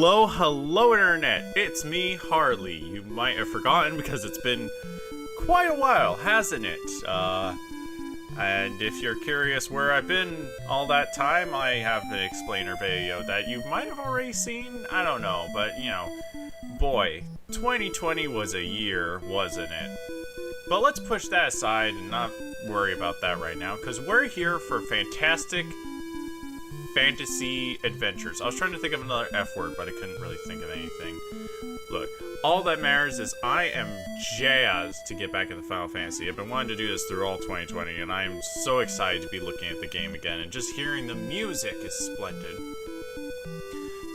Hello, Internet! It's me, Harley. You might have forgotten because it's been quite a while, hasn't it? And if you're curious where I've been all that time, I have an explainer video that you might have already seen. I don't know, but you know, boy, 2020 was a year, wasn't it? But let's push that aside and not worry about that right now, because we're here for fantastic fantasy adventures. I was trying to think of another F word, but I couldn't really think of anything. Look, all that matters is I am jazzed to get back into Final Fantasy. I've been wanting to do this through all 2020, and I am so excited to be looking at the game again, and just hearing the music is splendid.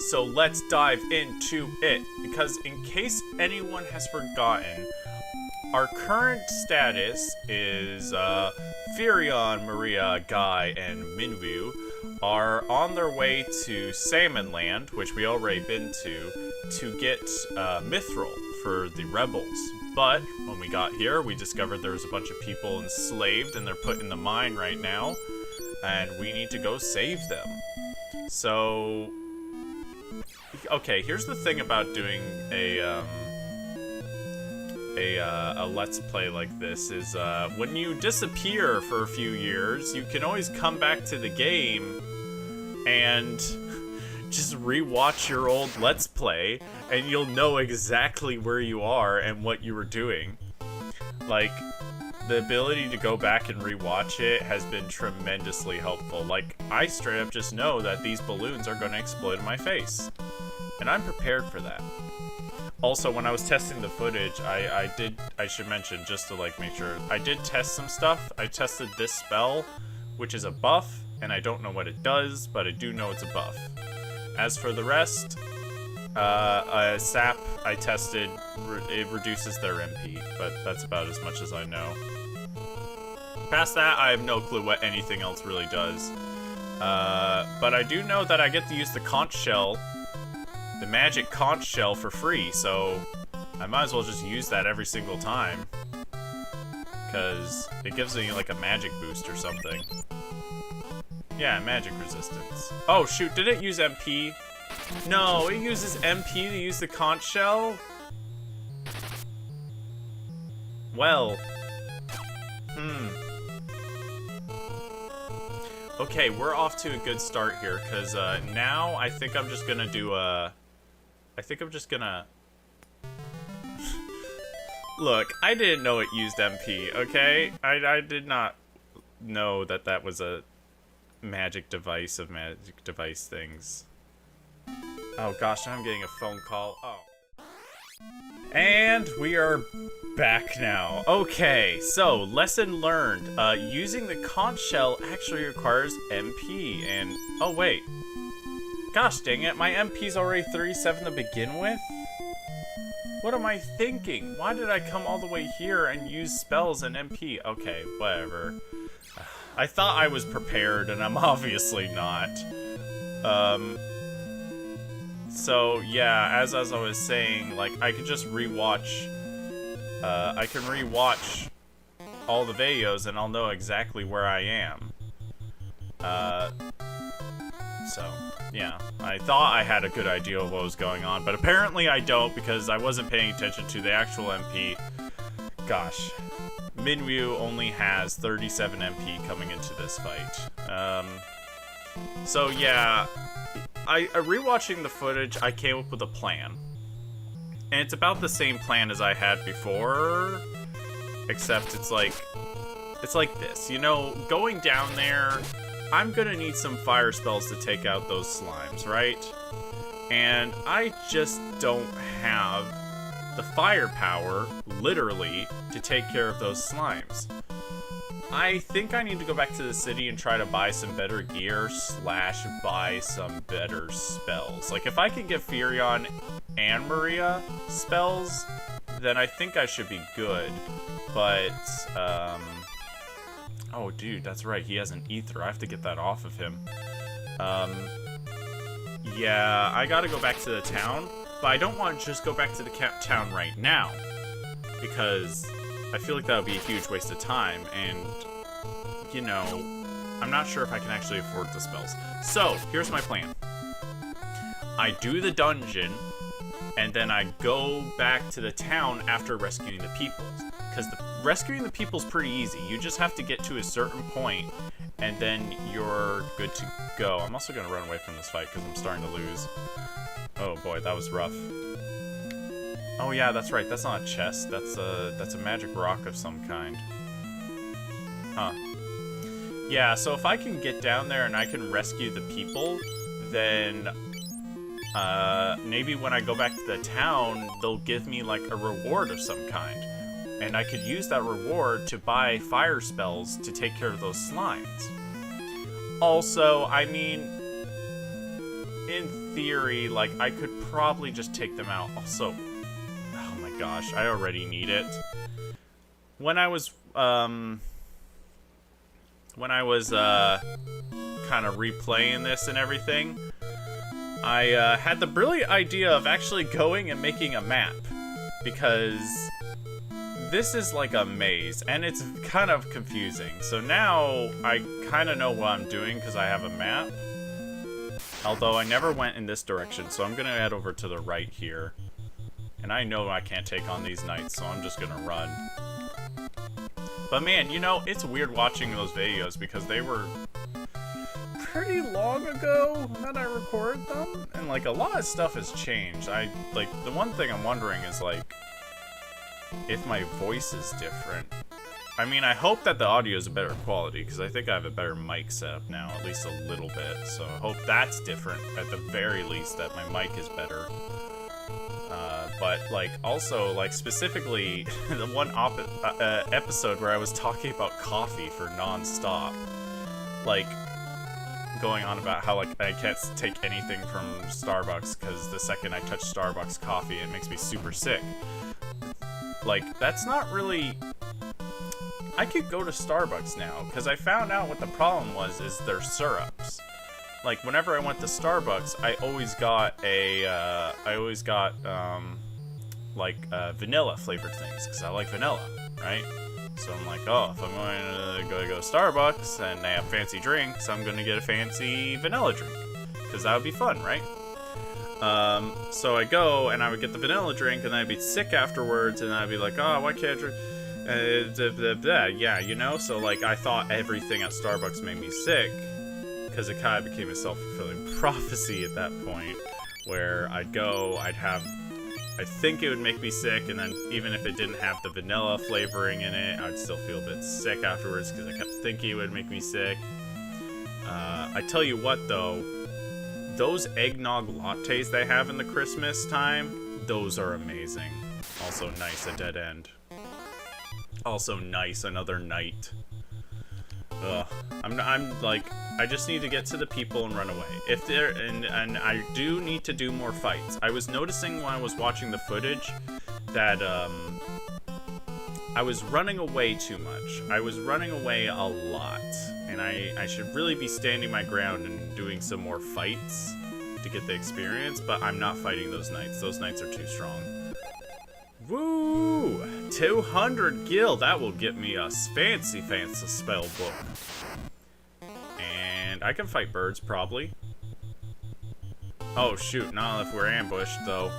So let's dive into it, because in case anyone has forgotten, our current status is Firion, Maria, Guy, and Minwu are on their way to Salmon Land, which we already been to get Mithril for the rebels. But when we got here, we discovered there was a bunch of people enslaved, and they're put in the mine right now, and we need to go save them. So, okay, here's the thing about doing a let's play like this is when you disappear for a few years, you can always come back to the game and just rewatch your old let's play, and you'll know exactly where you are and what you were doing. Like, the ability to go back and rewatch it has been tremendously helpful. Like, I straight up just know that these balloons are going to explode in my face, and I'm prepared for that. Also, when I was testing the footage, I should mention, just to like make sure, I did test some stuff. I tested this spell, which is a buff, and I don't know what it does, but I do know it's a buff. As for the rest, sap I tested, it reduces their MP, but that's about as much as I know. Past that, I have no clue what anything else really does. But I do know that I get to use the conch shell, the magic conch shell, for free, so I might as well just use that every single time, because it gives me like a magic boost or something. Yeah, magic resistance. Oh shoot, did it use MP? No, it uses MP to use the conch shell? Well. Okay, we're off to a good start here, because now I think I'm just gonna do Look, I didn't know it used MP, okay? I did not know that that was a magic device of magic device things. Oh gosh, now I'm getting a phone call. Oh. And we are back now. Okay, so lesson learned. Using the conch shell actually requires MP, and oh wait. Gosh dang it, my MP's already 37 to begin with? What am I thinking? Why did I come all the way here and use spells and MP? Okay, whatever. I thought I was prepared, and I'm obviously not. So yeah, as I was saying, like, I could just rewatch, I can rewatch all the videos and I'll know exactly where I am. So, yeah, I thought I had a good idea of what was going on, but apparently I don't, because I wasn't paying attention to the actual MP. Gosh, Minwu only has 37 MP coming into this fight. So yeah, rewatching the footage, I came up with a plan. And it's about the same plan as I had before, except it's like this, you know, going down there, I'm gonna need some fire spells to take out those slimes, right? And I just don't have the firepower, literally, to take care of those slimes. I think I need to go back to the city and try to buy some better gear / buy some better spells. Like, if I can get Firion and Maria spells, then I think I should be good. But, oh, dude, that's right. He has an ether. I have to get that off of him. Yeah, I gotta go back to the town, but I don't want to just go back to the town right now, because I feel like that would be a huge waste of time, and, you know, I'm not sure if I can actually afford the spells. So, here's my plan. I do the dungeon, and then I go back to the town after rescuing the peoples. Because rescuing the people's pretty easy. You just have to get to a certain point, and then you're good to go. I'm also going to run away from this fight because I'm starting to lose. Oh boy, that was rough. Oh yeah, that's right. That's not a chest. That's a magic rock of some kind. Huh. Yeah, so if I can get down there and I can rescue the people, then maybe when I go back to the town, they'll give me like a reward of some kind. And I could use that reward to buy fire spells to take care of those slimes. Also, I mean, in theory, like, I could probably just take them out. Also, oh my gosh, I already need it. When I was kind of replaying this and everything, I had the brilliant idea of actually going and making a map, because this is like a maze, and it's kind of confusing. So now I kind of know what I'm doing because I have a map. Although I never went in this direction, so I'm going to head over to the right here. And I know I can't take on these knights, so I'm just going to run. But man, you know, it's weird watching those videos because they were pretty long ago that I recorded them. And like a lot of stuff has changed. Like the one thing I'm wondering is like, if my voice is different. I mean, I hope that the audio is a better quality, because I think I have a better mic setup now, at least a little bit. So I hope that's different, at the very least, that my mic is better. But, like, also, like, specifically, the one episode where I was talking about coffee for non-stop. Like, going on about how, like, I can't take anything from Starbucks, because the second I touch Starbucks coffee, it makes me super sick. Like, that's not really... I could go to Starbucks now, because I found out what the problem was, is their syrups. Like, whenever I went to Starbucks, I always got vanilla flavored things, because I like vanilla, right? So I'm like, oh, if I'm going to go to Starbucks, and they have fancy drinks, I'm going to get a fancy vanilla drink, because that would be fun, right? So I go, and I would get the vanilla drink, and then I'd be sick afterwards, and I'd be like, oh, why can't I drink? Yeah, you know? So, like, I thought everything at Starbucks made me sick, because it kind of became a self-fulfilling prophecy at that point, where I'd go, I think it would make me sick, and then even if it didn't have the vanilla flavoring in it, I'd still feel a bit sick afterwards, because I kept thinking it would make me sick. I tell you what, though, those eggnog lattes they have in the Christmas time, those are amazing. Also nice, a dead end. Also nice, another night. Ugh. I'm like, I just need to get to the people and run away. If there, and I do need to do more fights. I was noticing when I was watching the footage that, I was running away too much. I was running away a lot. And I should really be standing my ground and doing some more fights to get the experience, but I'm not fighting those knights. Those knights are too strong. Woo! 200 gil. That will get me a fancy spell book. And I can fight birds, probably. Oh, shoot. Not if we're ambushed, though.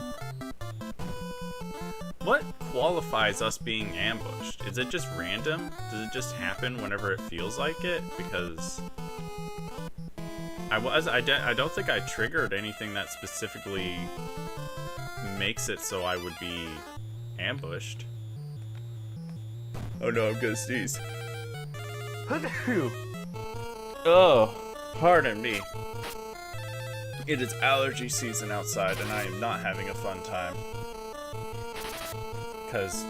What qualifies us being ambushed? Is it just random? Does it just happen whenever it feels like it? Because I don't think I triggered anything that specifically makes it so I would be ambushed. Oh no, I'm gonna sneeze. Oh, pardon me. It is allergy season outside and I am not having a fun time. Because,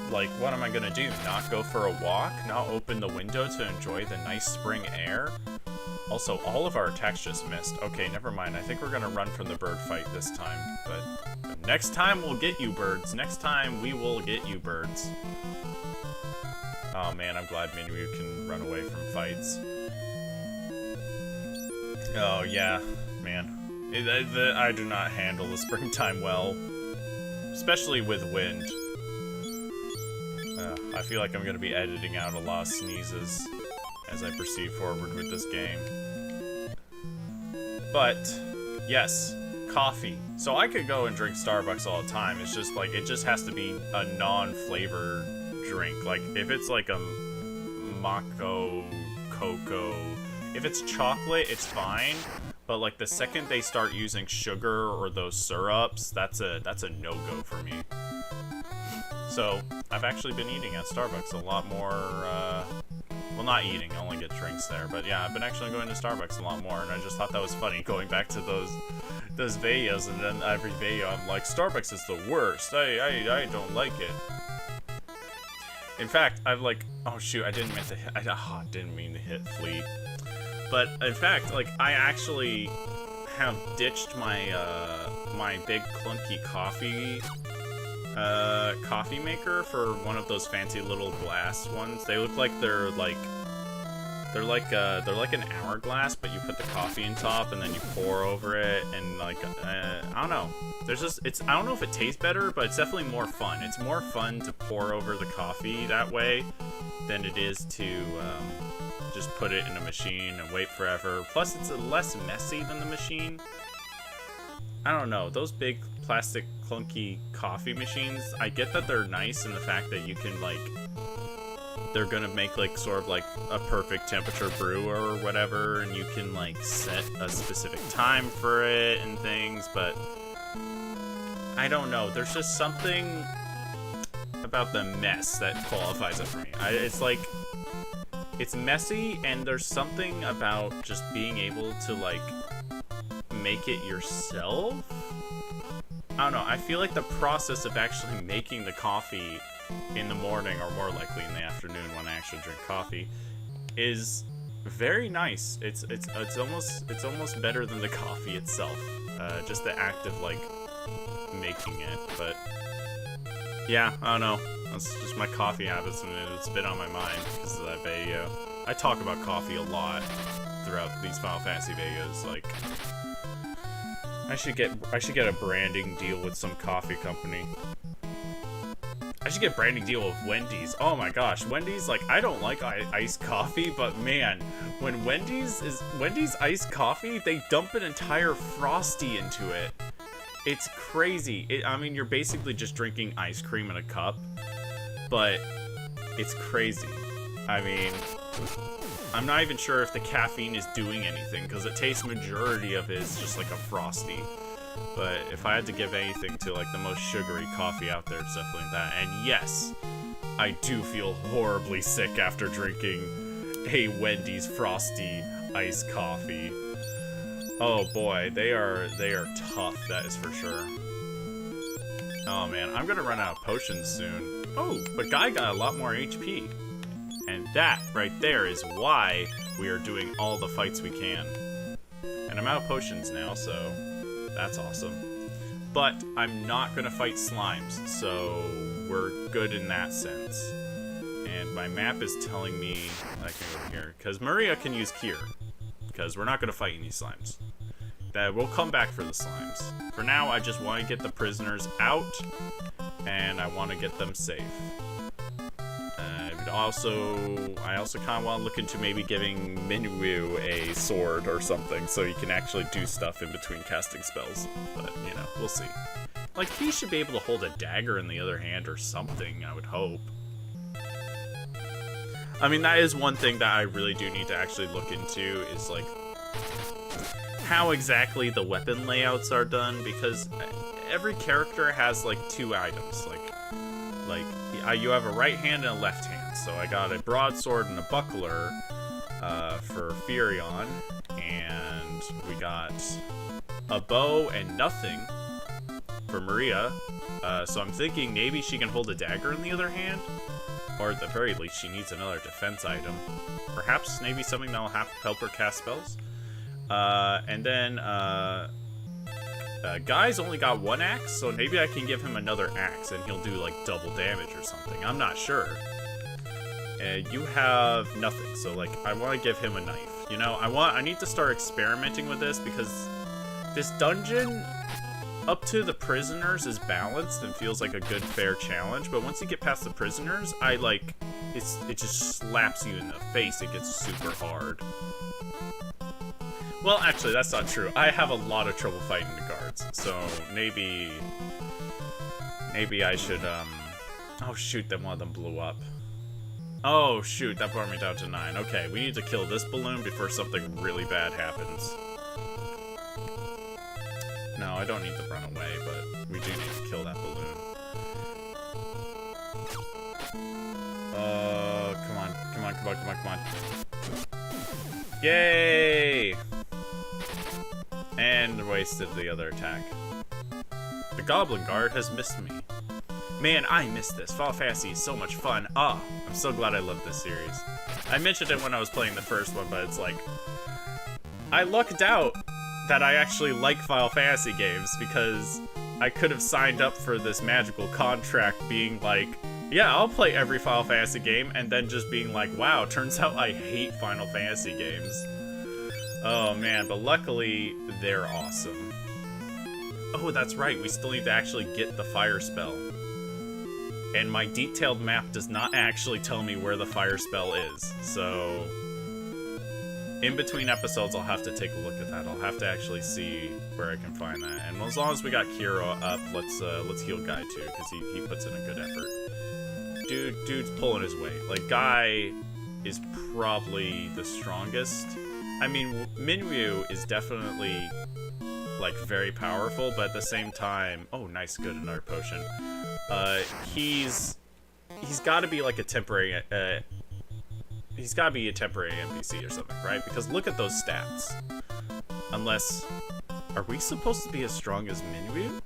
like, what am I gonna do? Not go for a walk? Not open the window to enjoy the nice spring air? Also, all of our attacks just missed. Okay, never mind. I think we're gonna run from the bird fight this time. But next time we'll get you, birds. Next time we will get you, birds. Oh man, I'm glad Minryu can run away from fights. Oh yeah, man. I do not handle the springtime well. Especially with wind. I feel like I'm going to be editing out a lot of sneezes as I proceed forward with this game. But, yes, coffee. So I could go and drink Starbucks all the time. It's just like, it just has to be a non-flavored drink. Like, if it's like a maco, cocoa, if it's chocolate, it's fine. But like the second they start using sugar or those syrups, that's a no-go for me. So I've actually been eating at Starbucks a lot more, well, not eating, I only get drinks there, but yeah, I've been actually going to Starbucks a lot more, and I just thought that was funny, going back to those videos, and then every video I'm like, Starbucks is the worst, I don't like it. In fact, I've like, oh shoot, I didn't mean to hit Fleet. But in fact, like, I actually have ditched my my big clunky coffee maker for one of those fancy little glass ones. They look like they're like an hourglass, but you put the coffee in top and then you pour over it, and like I don't know. I don't know if it tastes better, but it's definitely more fun. It's more fun to pour over the coffee that way than it is to just put it in a machine and wait forever. Plus, it's less messy than the machine. I don't know, those big plastic clunky coffee machines, I get that they're nice in the fact that you can like, they're gonna make like sort of like a perfect temperature brew or whatever, and you can like set a specific time for it and things, but I don't know, there's just something about the mess that qualifies it for me. It's like, it's messy, and there's something about just being able to like make it yourself. I don't know, I feel like the process of actually making the coffee in the morning, or more likely in the afternoon when I actually drink coffee, is very nice. It's almost better than the coffee itself. Just the act of like making it. But yeah, I don't know. That's just my coffee habits, and it's been on my mind because of that video. I talk about coffee a lot throughout these Final Fantasy videos. Like, I should get a branding deal with some coffee company. I should get a branding deal with Wendy's. Oh my gosh, Wendy's, like, I don't like iced coffee, but man, when Wendy's iced coffee, they dump an entire Frosty into it. It's crazy. I mean, you're basically just drinking ice cream in a cup, but it's crazy. I mean, I'm not even sure if the caffeine is doing anything, because it tastes majority of it is just like a Frosty. But if I had to give anything to like the most sugary coffee out there, it's definitely that. And yes, I do feel horribly sick after drinking a Wendy's Frosty iced coffee. Oh boy, they are tough, that is for sure. Oh man, I'm gonna run out of potions soon. Oh, but Guy got a lot more HP. And that right there is why we are doing all the fights we can. And I'm out of potions now, so that's awesome. But I'm not gonna fight slimes, so we're good in that sense. And my map is telling me I can go here, because Maria can use Cure, because we're not gonna fight any slimes. We'll come back for the slimes. For now, I just want to get the prisoners out, and I want to get them safe. I also kind of want to look into maybe giving Minwu a sword or something, so he can actually do stuff in between casting spells. But, you know, we'll see. Like, he should be able to hold a dagger in the other hand or something, I would hope. I mean, that is one thing that I really do need to actually look into, is, like, how exactly the weapon layouts are done, because every character has, like, two items. Like you have a right hand and a left hand. So I got a broadsword and a buckler for Furion, and we got a bow and nothing for Maria. So I'm thinking maybe she can hold a dagger in the other hand, or at the very least she needs another defense item. Perhaps maybe something that'll help her cast spells. And then Guy's only got one axe, so maybe I can give him another axe and he'll do like double damage or something. I'm not sure. You have nothing, so like I want to give him a knife. You know, I need to start experimenting with this, because this dungeon up to the prisoners is balanced and feels like a good fair challenge, but once you get past the prisoners, it just slaps you in the face. It gets super hard. Well, actually, that's not true. I have a lot of trouble fighting the guards, so maybe I should, oh shoot, then one of them blew up. Oh shoot, that brought me down to 9. Okay, we need to kill this balloon before something really bad happens. No, I don't need to run away, but we do need to kill that balloon. Come on, come on, come on, come on, come on. Yay! And wasted the other attack. The Goblin Guard has missed me. Man, I miss this. Final Fantasy is so much fun. Ah, I'm so glad I love this series. I mentioned it when I was playing the first one, but it's like, I lucked out that I actually like Final Fantasy games because I could have signed up for this magical contract being like, yeah, I'll play every Final Fantasy game, and then just being like, wow, turns out I hate Final Fantasy games. Oh man, but luckily, they're awesome. Oh, that's right, we still need to actually get the fire spell. And my detailed map does not actually tell me where the fire spell is, so in between episodes I'll have to take a look at that. I'll have to actually see where I can find that. And as long as we got Kira up, let's heal Guy too, because he puts in a good effort. Dude's pulling his weight. Like, Guy is probably the strongest. I mean, Minryu is definitely like very powerful, but at the same time, oh nice, good, another potion. He's got to be like a temporary he's got to be a temporary NPC or something, right? Because look at those stats. Unless, are we supposed to be as strong as Minryu?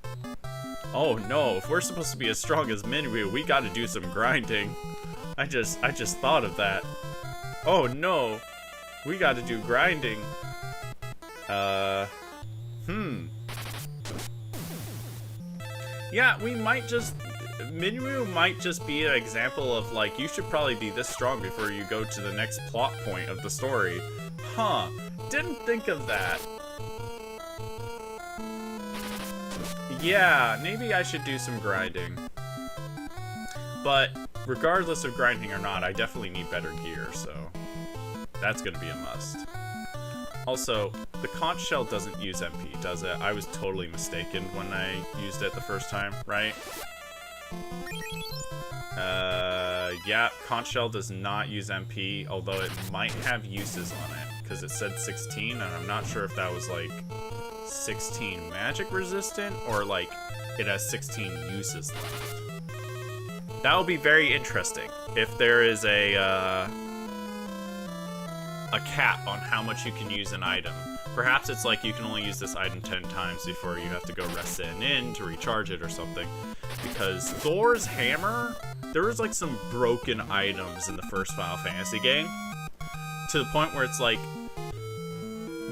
Oh no, if we're supposed to be as strong as Minryu, we got to do some grinding. I just thought of that. Oh no, we got to do grinding. Yeah, we might just... Minryu might just be an example of, like, you should probably be this strong before you go to the next plot point of the story. Huh. Didn't think of that. Yeah, maybe I should do some grinding. But, regardless of grinding or not, I definitely need better gear, so... that's gonna be a must. Also, the conch shell doesn't use MP, does it? I was totally mistaken when I used it the first time, right? Yeah, conch shell does not use MP, although it might have uses on it, because it said 16, and I'm not sure if that was like 16 magic resistant, or like it has 16 uses left. That will be very interesting if there is a cap on how much you can use an item. Perhaps it's like you can only use this item 10 times before you have to go rest it in to recharge it or something. Because Thor's hammer, there was like some broken items in the first Final Fantasy game, to the point where it's like,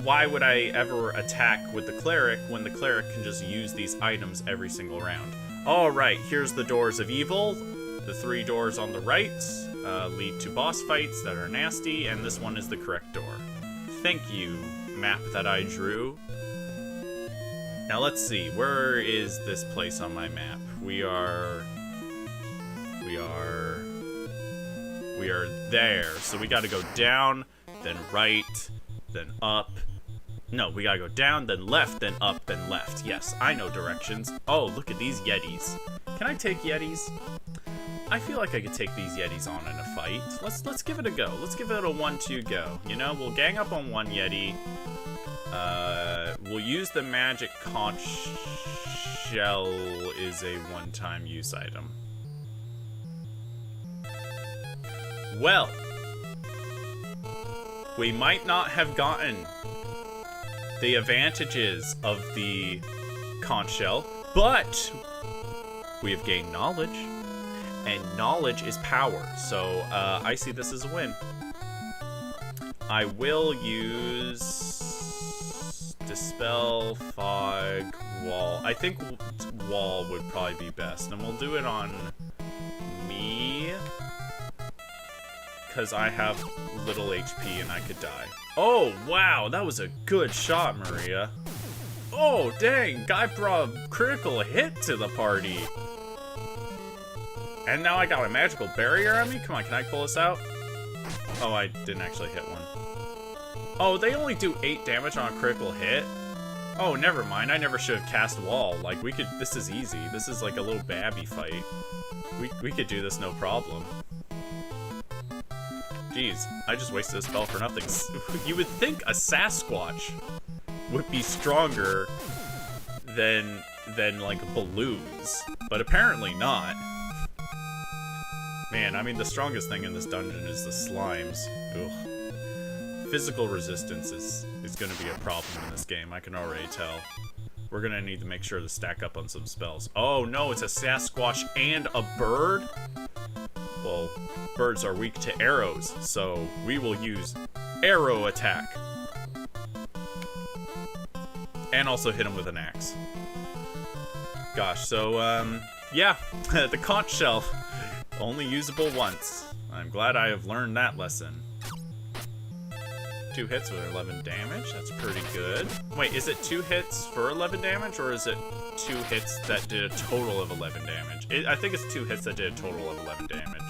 why would I ever attack with the cleric when the cleric can just use these items every single round? Alright, here's the doors of evil. The 3 doors on the right lead to boss fights that are nasty, and this one is the correct door. Thank you, map that I drew. Now let's see, where is this place on my map? We are there. So we gotta go down, then right, then up. No, we gotta go down, then left, then up, then left. Yes, I know directions. Oh, look at these Yetis. Can I take Yetis? I feel like I could take these Yetis on in a fight. Let's give it a go. Let's give it a 1-2 go. You know, we'll gang up on one Yeti. We'll use the magic conch shell is a one-time use item. Well, we might not have gotten the advantages of the conch shell, but we have gained knowledge. And knowledge is power, so I see this as a win. I will use Dispel, Fog, Wall. I think Wall would probably be best, and we'll do it on me, because I have little HP and I could die. Oh, wow, that was a good shot, Maria. Oh, dang, guy brought a critical hit to the party. And now I got a magical barrier on me? Come on, can I pull this out? Oh, I didn't actually hit one. Oh, they only do 8 damage on a critical hit? Oh, never mind. I never should have cast wall. Like, we could... This is easy. This is like a little babby fight. We could do this no problem. Jeez, I just wasted a spell for nothing. You would think a Sasquatch would be stronger than like balloons, but apparently not. Man, I mean, the strongest thing in this dungeon is the slimes. Ugh. Physical resistance is gonna be a problem in this game, I can already tell. We're gonna need to make sure to stack up on some spells. Oh no, it's a Sasquatch and a bird? Well, birds are weak to arrows, so we will use arrow attack. And also hit him with an axe. Gosh, so, yeah, the conch shell, only usable once. I'm glad I have learned that lesson. 2 hits with 11 damage, that's pretty good. Wait, is it 2 hits for 11 damage, or is it 2 hits that did a total of 11 damage? I think it's 2 hits that did a total of 11 damage.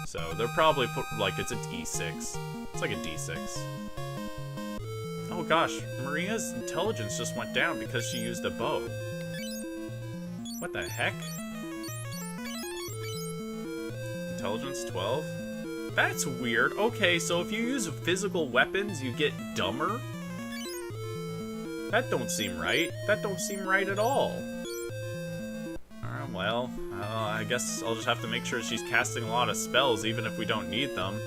So they're probably put, like, it's a D6. It's like a D6. Oh gosh, Maria's intelligence just went down because she used a bow. What the heck? Intelligence 12? That's weird. Okay, so if you use physical weapons, you get dumber? That don't seem right. That don't seem right at all. Well, I guess I'll just have to make sure she's casting a lot of spells, even if we don't need them.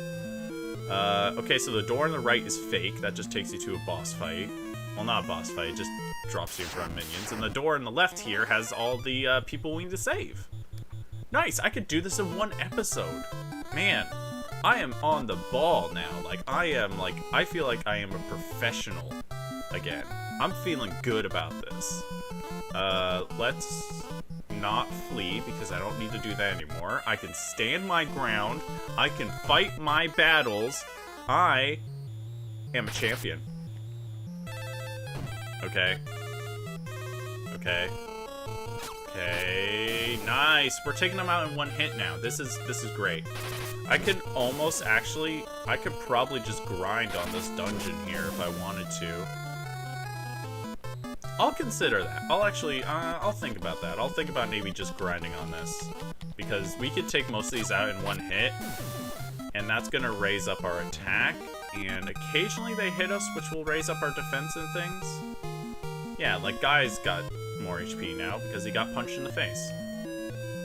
Okay, so the door on the right is fake. That just takes you to a boss fight. Well, not a boss fight. It just drops you in front of minions. And the door on the left here has all the people we need to save. Nice! I could do this in 1 episode. Man, I am on the ball now. Like, I feel like I am a professional again. I'm feeling good about this. Let's not flee, because I don't need to do that anymore. I can stand my ground. I can fight my battles. I am a champion. Okay. Okay. Okay. Nice. We're taking them out in 1 hit now. This is great. I could almost actually, I could probably just grind on this dungeon here if I wanted to. I'll consider that. I'll actually, I'll think about that. I'll think about maybe just grinding on this. Because we could take most of these out in 1 hit. And that's gonna raise up our attack. And occasionally they hit us, which will raise up our defense and things. Yeah, like Guy's got more HP now because he got punched in the face.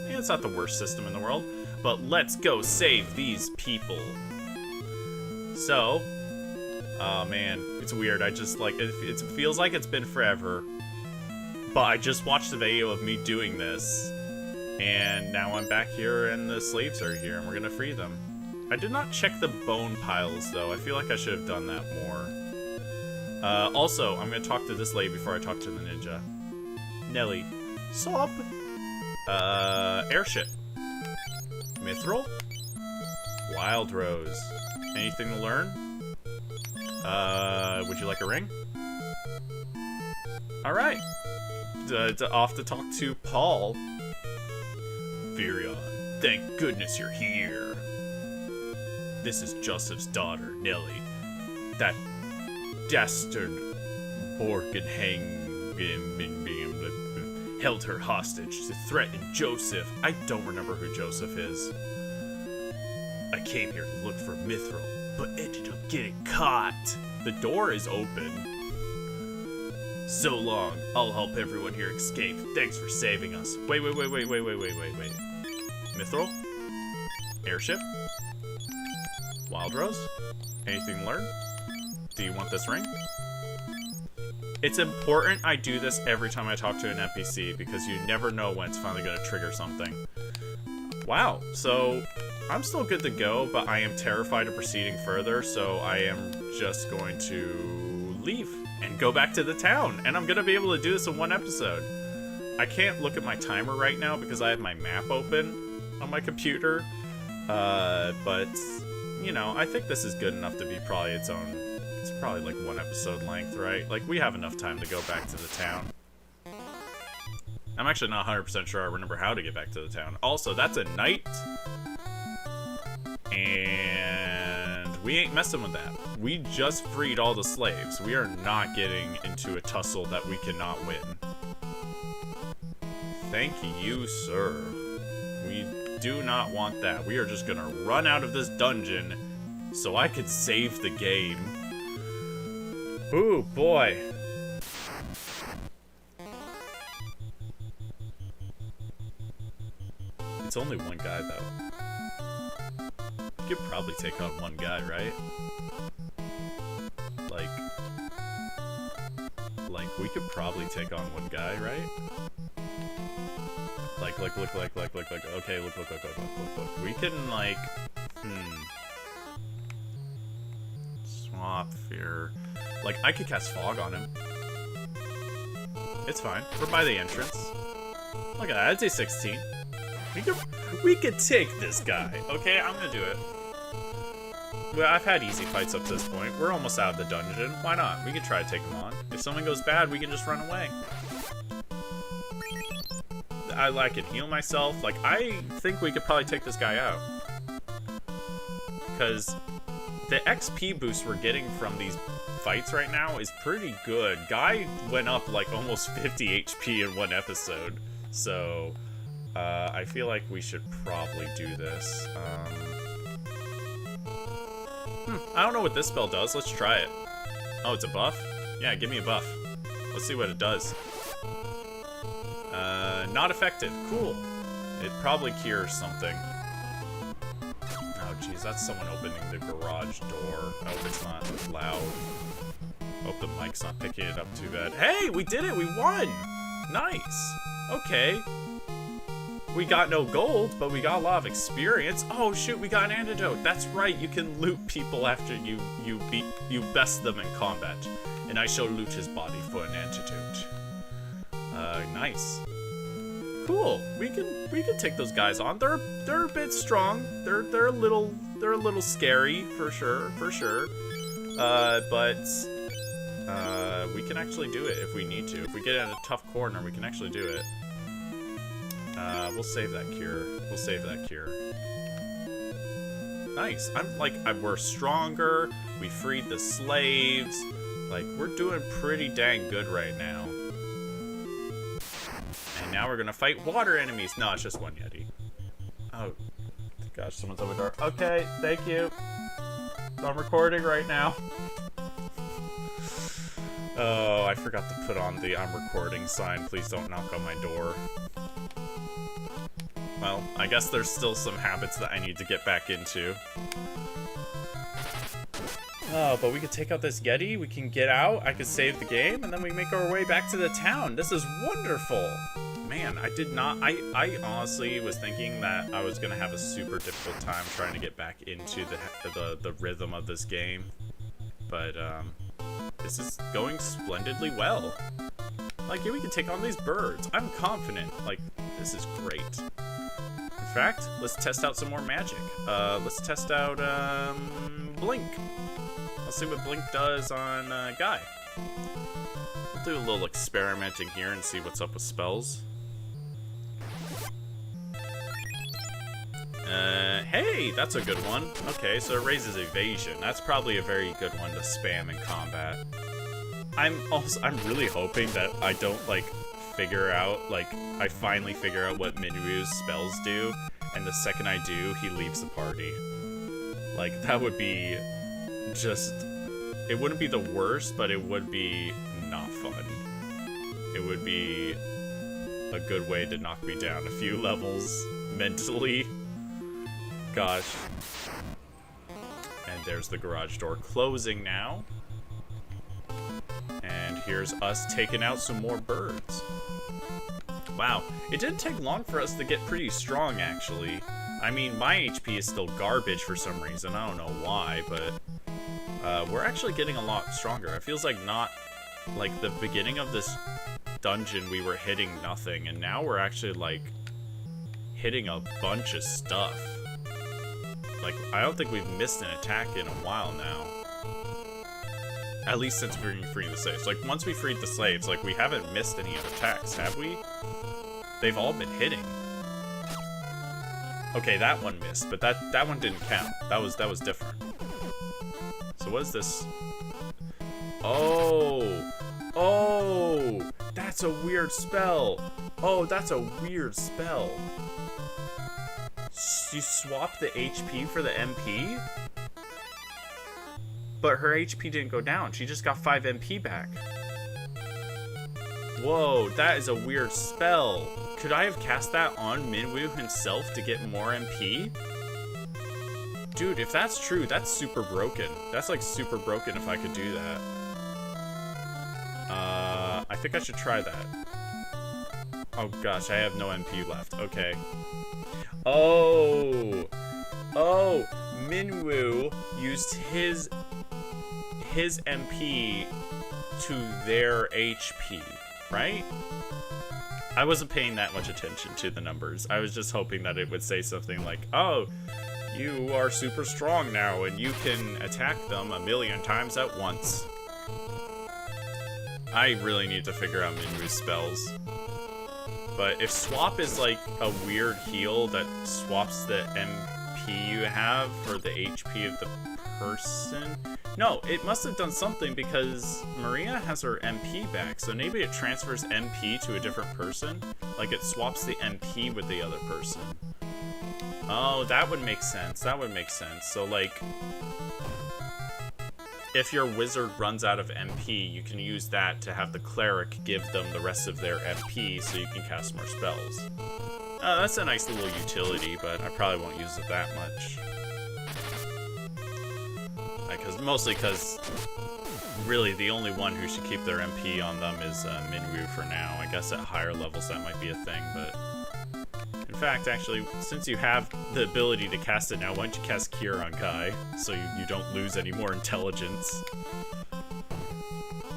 Yeah, it's not the worst system in the world. But let's go save these people. So... oh man, it's weird. I just like it feels like it's been forever. But I just watched the video of me doing this. And now I'm back here and the slaves are here and we're gonna free them. I did not check the bone piles though. I feel like I should have done that more. Also, I'm gonna talk to this lady before I talk to the ninja. Nelly. Sup? Airship. Mithril? Wild Rose. Anything to learn? Would you like a ring? Alright. Off to talk to Paul. Virion, thank goodness you're here. This is Joseph's daughter, Nelly. That dastard Borgenhang held her hostage to threaten Joseph. I don't remember who Joseph is. I came here to look for Mithril, but ended up getting caught. The door is open. So long. I'll help everyone here escape. Thanks for saving us. Wait. Mithril? Airship? Wild Rose? Anything to learn? Do you want this ring? It's important I do this every time I talk to an NPC because you never know when it's finally going to trigger something. Wow, so I'm still good to go, but I am terrified of proceeding further, so I am just going to leave and go back to the town, and I'm going to be able to do this in 1 episode. I can't look at my timer right now because I have my map open on my computer, but, you know, I think this is good enough to be probably its own. It's probably like 1 episode length, right? Like, we have enough time to go back to the town. I'm actually not 100% sure I remember how to get back to the town. Also, that's a knight. And We ain't messing with that. We just freed all the slaves. We are not getting into a tussle that we cannot win. Thank you, sir. We do not want that. We are just gonna run out of this dungeon so I could save the game. Ooh, boy. It's only one guy, though. You could probably take on one guy, right? Like, we could probably take on one guy, right? Look. Okay, look. We can, like, swap fear. Like, I could cast fog on him. It's fine. We're by the entrance. Look at that. I'd say 16. We could take this guy. Okay, I'm gonna do it. Well, I've had easy fights up to this point. We're almost out of the dungeon. Why not? We can try to take him on. If something goes bad, we can just run away. I can heal myself. Like, I think we could probably take this guy out. Because the XP boost we're getting from these fights right now is pretty good. Guy went up like almost 50 HP in one episode. So, I feel like we should probably do this. I don't know what this spell does. Let's try it. Oh, it's a buff? Yeah, give me a buff. Let's see what it does. Not effective. Cool. It probably cures something. Oh, jeez, that's someone opening the garage door. I hope it's not loud. Hope the mic's not picking it up too bad. Hey, we did it! We won! Nice! Okay. We got no gold, but we got a lot of experience. Oh, shoot, we got an antidote. That's right, you can loot people after you best them in combat. And I shall loot his body for an antidote. Nice. Cool. We can take those guys on. They're a bit strong. They're a little scary for sure. But we can actually do it if we need to. If we get in a tough corner, we can actually do it. We'll save that cure. Nice. We're stronger. We freed the slaves. Like, we're doing pretty dang good right now. And now we're gonna fight water enemies. No, it's just one Yeti. Oh, gosh, someone's over the door. Okay, thank you. I'm recording right now. Oh, I forgot to put on the I'm recording sign. Please don't knock on my door. Well, I guess there's still some habits that I need to get back into. Oh, but we could take out this Yeti, we can get out, I could save the game, and then we make our way back to the town. This is wonderful! Man, I honestly was thinking that I was gonna have a super difficult time trying to get back into the rhythm of this game. But, this is going splendidly well. Like, yeah, we can take on these birds. I'm confident. Like, this is great. In fact, let's test out some more magic. Let's test out, Blink. Let's see what Blink does on, Guy. We'll do a little experimenting here and see what's up with spells. Hey, that's a good one. Okay, so it raises evasion. That's probably a very good one to spam in combat. I'm really hoping that I don't, like, I finally figure out what Minu's spells do, and the second I do, he leaves the party. Like, that would be just... It wouldn't be the worst, but it would be not fun. It would be a good way to knock me down a few levels mentally. Gosh. And there's the garage door closing now. And here's us taking out some more birds. Wow, it didn't take long for us to get pretty strong, actually. I mean, my HP is still garbage for some reason. I don't know why, but we're actually getting a lot stronger. It feels like not like the beginning of this dungeon we were hitting nothing, and now we're actually like hitting a bunch of stuff. Like, I don't think we've missed an attack in a while now. At least since we're freeing the slaves. Like, once we freed the slaves, like, we haven't missed any attacks, have we? They've all been hitting. Okay, that one missed, but that one didn't count. That was different. So what is this? Oh! Oh! That's a weird spell! Oh, that's a weird spell. You swap the HP for the MP? But her HP didn't go down. She just got 5 MP back. Whoa, that is a weird spell. Could I have cast that on Minwoo himself to get more MP? Dude, if that's true, that's super broken. That's like super broken if I could do that. I think I should try that. Oh gosh, I have no MP left. Okay. Oh! Oh! Minwoo used his MP to their HP, right? I wasn't paying that much attention to the numbers. I was just hoping that it would say something like, oh, you are super strong now and you can attack them 1,000,000 times at once. I really need to figure out Minwoo's spells. But if swap is like a weird heal that swaps the MP you have for the HP of the person... No, it must have done something because Maria has her MP back, so maybe it transfers MP to a different person? Like it swaps the MP with the other person. Oh, that would make sense. That would make sense. So like, if your wizard runs out of MP, you can use that to have the cleric give them the rest of their MP so you can cast more spells. That's a nice little utility, but I probably won't use it that much. Mostly because really the only one who should keep their MP on them is Minwoo for now. I guess at higher levels that might be a thing, but in fact, actually, since you have the ability to cast it now, why don't you cast Cure on Kai so you don't lose any more intelligence?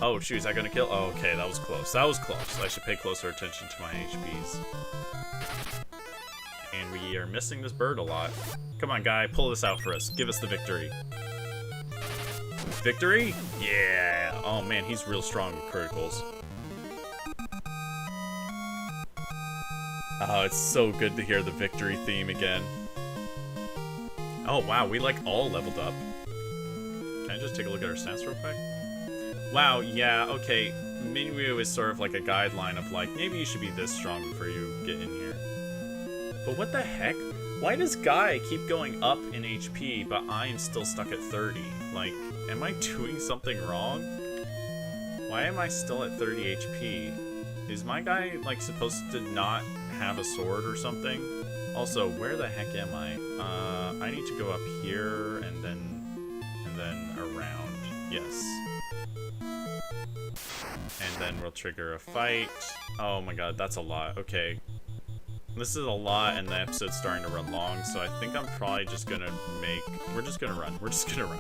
Oh shoot, is that gonna kill? Oh, okay, that was close. That was close. I should pay closer attention to my HPs. And we are missing this bird a lot. Come on, Guy, pull this out for us. Give us the victory. Victory? Yeah! Oh man, he's real strong with criticals. Oh, it's so good to hear the victory theme again. Oh wow, we like all leveled up. Can I just take a look at our stats real quick? Wow, yeah, okay. Minwoo is sort of like a guideline of like, maybe you should be this strong before you get in here. But what the heck? Why does Guy keep going up in HP, but I am still stuck at 30? Like, am I doing something wrong? Why am I still at 30 HP? Is my guy, like, supposed to not have a sword or something? Also, where the heck am I? I need to go up here and then around. Yes. And then we'll trigger a fight. Oh my god, that's a lot. Okay. This is a lot, and the episode's starting to run long, so I think I'm probably just gonna we're just gonna run. We're just gonna run.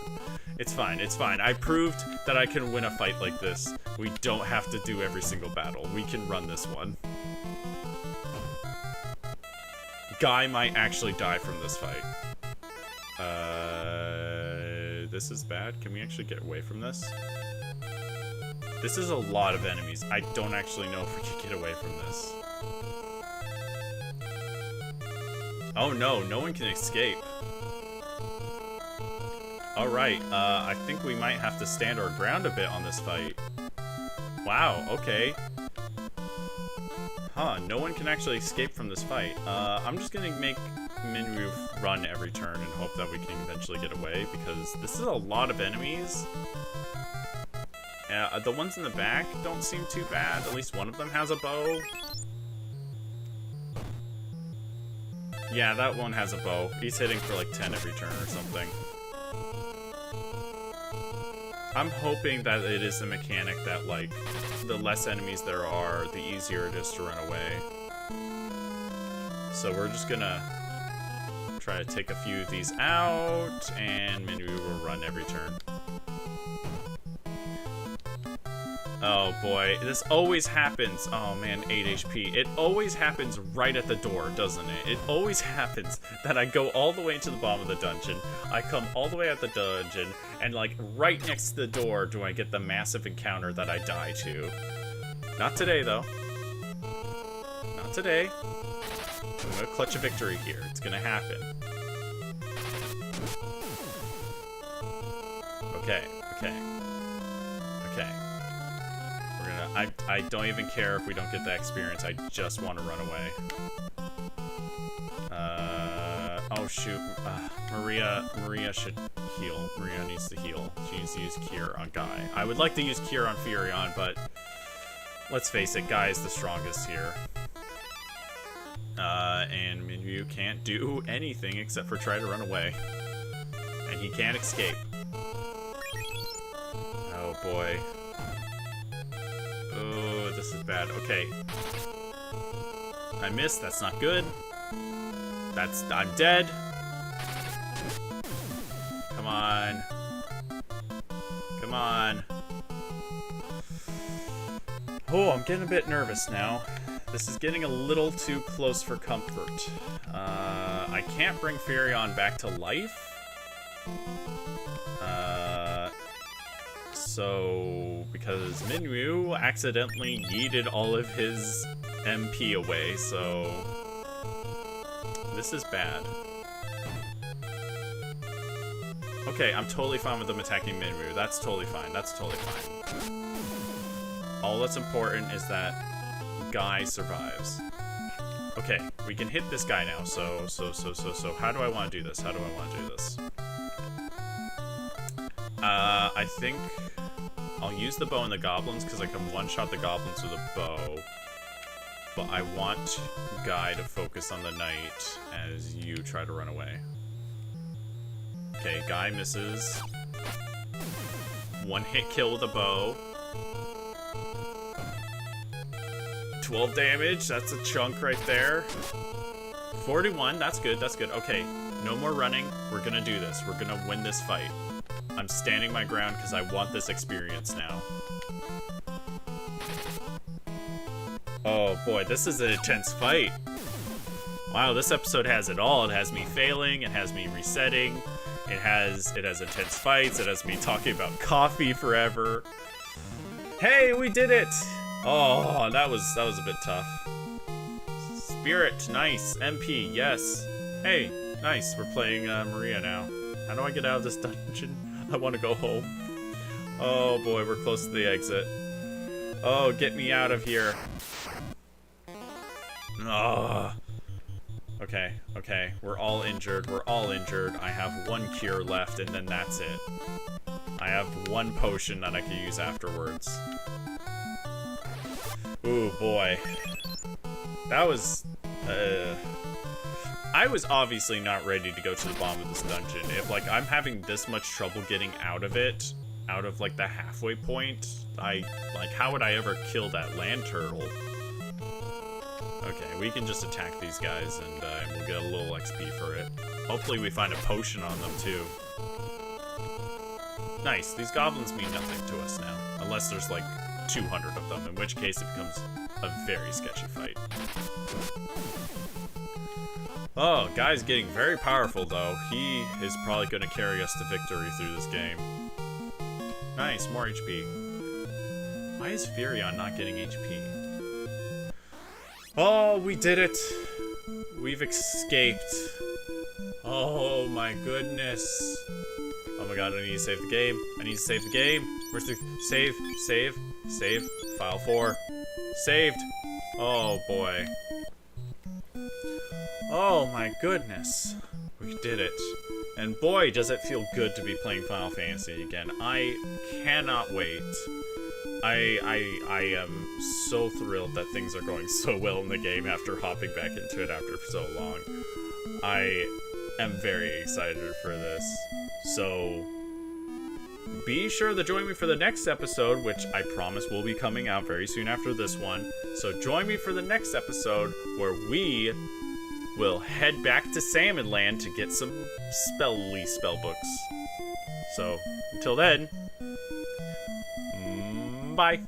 It's fine, it's fine. I proved that I can win a fight like this. We don't have to do every single battle. We can run this one. Guy might actually die from this fight. This is bad. Can we actually get away from this? This is a lot of enemies. I don't actually know if we can get away from this. Oh no, no one can escape. Alright, I think we might have to stand our ground a bit on this fight. Wow, okay. Huh, no one can actually escape from this fight. I'm just gonna make Minwoo run every turn and hope that we can eventually get away, because this is a lot of enemies. The ones in the back don't seem too bad. At least one of them has a bow. Yeah, that one has a bow. He's hitting for like 10 every turn or something. I'm hoping that it is a mechanic that, like, the less enemies there are, the easier it is to run away. So we're just gonna try to take a few of these out, and maybe we will run every turn. Oh boy, this always happens. Oh man, 8 HP. It always happens right at the door, doesn't it? It always happens that I go all the way to the bottom of the dungeon, I come all the way at the dungeon, and like right next to the door do I get the massive encounter that I die to. Not today though. Not today. I'm gonna clutch a victory here. It's gonna happen. Okay. We're gonna... I don't even care if we don't get the experience. I just want to run away. Oh, shoot. Maria should heal. Maria needs to heal. She needs to use Cure on Guy. I would like to use Cure on Furion, but... let's face it, Guy is the strongest here. And Minyu can't do anything except for try to run away. And he can't escape. Oh boy. Oh, this is bad. Okay. I missed, that's not good. I'm dead. Come on. Come on. Oh, I'm getting a bit nervous now. This is getting a little too close for comfort. I can't bring Furion back to life. So, because Minyu accidentally yeeted all of his MP away, so this is bad. Okay, I'm totally fine with them attacking Minyu. That's totally fine. That's totally fine. All that's important is that Guy survives. Okay, we can hit this guy now. So how do I want to do this? How do I want to do this? I think I'll use the bow and the goblins because I can one-shot the goblins with a bow. But I want Guy to focus on the knight as you try to run away. Okay, Guy misses. One hit kill with a bow. 12 damage, that's a chunk right there. 41, that's good, that's good. Okay, no more running. We're gonna do this. We're gonna win this fight. I'm standing my ground because I want this experience now. Oh boy, this is an intense fight. Wow, this episode has it all. It has me failing, it has me resetting, it has intense fights, it has me talking about coffee forever. Hey, we did it! Oh, that was a bit tough. Spirit, nice. MP, yes. Hey, nice. We're playing Maria now. How do I get out of this dungeon? I want to go home. Oh boy, we're close to the exit. Oh, get me out of here. Oh. Okay. We're all injured. I have one cure left, and then that's it. I have one potion that I can use afterwards. Ooh, boy. That was... I was obviously not ready to go to the bottom of this dungeon. If, like, I'm having this much trouble getting out of it, out of, like, the halfway point, how would I ever kill that land turtle? Okay, we can just attack these guys, and we'll get a little XP for it. Hopefully we find a potion on them, too. Nice. These goblins mean nothing to us now. Unless there's, like, 200 of them, in which case it becomes a very sketchy fight. Oh, Guy's getting very powerful, though. He is probably going to carry us to victory through this game. Nice, more HP. Why is Furion not getting HP? Oh, we did it! We've escaped. Oh my goodness. Oh my god, I need to save the game. Where's the... Save. File 4. Saved. Oh boy. Oh my goodness. We did it. And boy, does it feel good to be playing Final Fantasy again. I cannot wait. I am so thrilled that things are going so well in the game after hopping back into it after so long. I am very excited for this. So be sure to join me for the next episode, which I promise will be coming out very soon after this one. So join me for the next episode where we will head back to Salmon Land to get some spell books. So until then, bye.